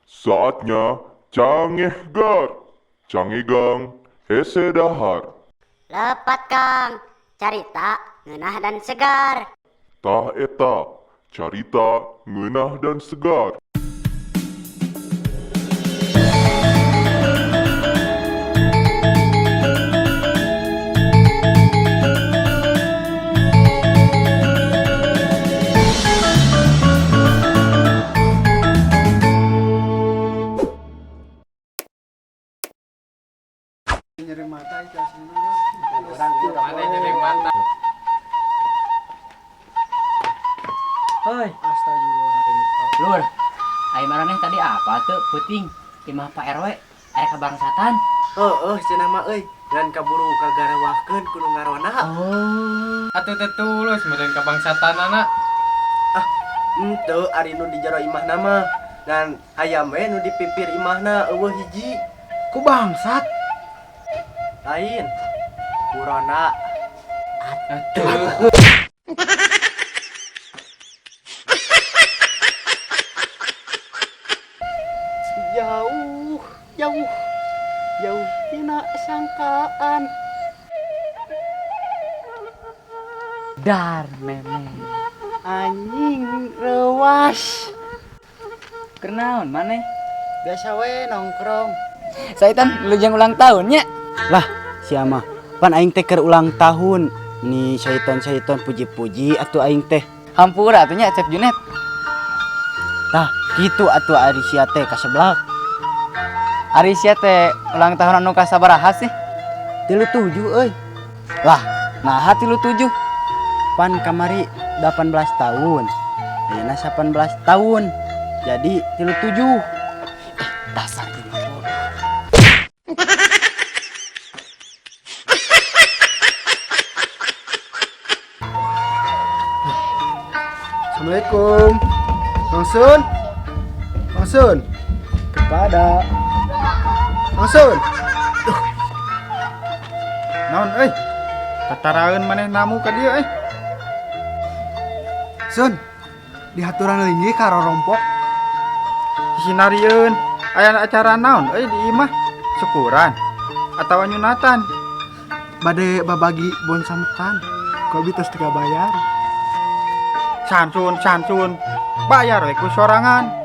Saatnya Cangehgar, Cangegang, Hese Dahar. Lepat Kang, carita ngeunah dan segar. Tah eta, carita ngeunah dan segar. Nyeri mata itu Mana nyeri mata? Hoi, Astagfirullah. Lur. Ai maraneh tadi apa tuh puting imah Pak RW aya kabangsatan. Cenah mah euy, dan kaburu kagarawahkeun kudu ngarona. Oh. Atuh teh tulus meureun kabangsatan anak. Henteu ari nu di jero imahna mah. Dan ayam we nu dipipir imahna eueuh hiji. Ku bangsat. Lain. Burona. Atuh. Jauh tina sangkaan. Dar memeh. Anjing rewas. Kenaon maneh? Biasa we nongkrong. Saitan lujang ulang tahunnya. Lah, siapa? Pan aing teh keur ulang tahun. Ini syaiton puji-puji atuh aing teh. Hampura atunya Chef Junet. Tah, kitu atuh ari sia teh kaseblak. Ari sia teh ulang tahun anu kasabaraha sih? 37 euy. Lah, naha 37? Pan kamari 18 tahun. Ayeuna 18 tahun. Jadi 37. Dasar ini bodoh. Assalamualaikum. Bang Sun. Kepada Bang Sun. Naon euy? Tataraeun maneh namu ka dieu euy. Sun, dihaturan linggi karo rompok. Sinarieun aya acara naon euy di imah? Syukuran atawa nyunatan? Bade babagi bon sametan. Kok bitos teu bayar? Sansun. Bayar we ku sorangan.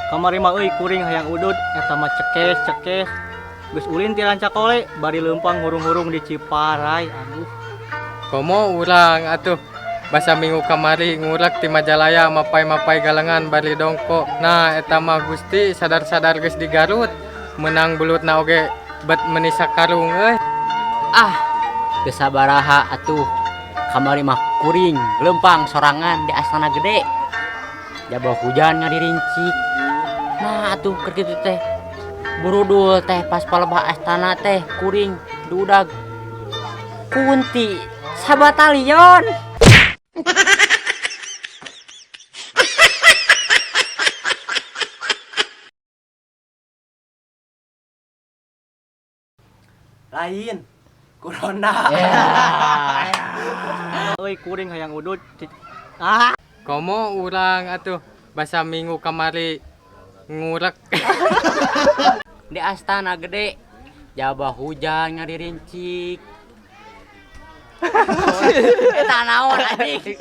Kamari mah euy kuring hayang udud eta mah cekes. Geus ulin ti Rancakole bari leumpang hurung-hurung di Ciparai. Aduh. Komo urang atuh. Basa minggu kamari ngurek ti Majalaya mapai-mapai galengan bari dongko. Nah eta mah Gusti sadar-sadar geus di Garut. Menang bulutna oge bet meuni sakarung euy. Geus sabaraha atuh. Kamari mah kuring leumpang sorangan di Astana Gede. Jabah hujan ngadirinci. Nah atuh keur kitu teh. Burudul teh pas palebah astana teh kuring dudag. Kunti sabatalion. Lain. Corona. Euy kuring hayang udud. Komo urang atuh. Basa minggu kamari ngurek. Di Astana Gede. Jabah hujan ngadirinci. Eta naon anjing?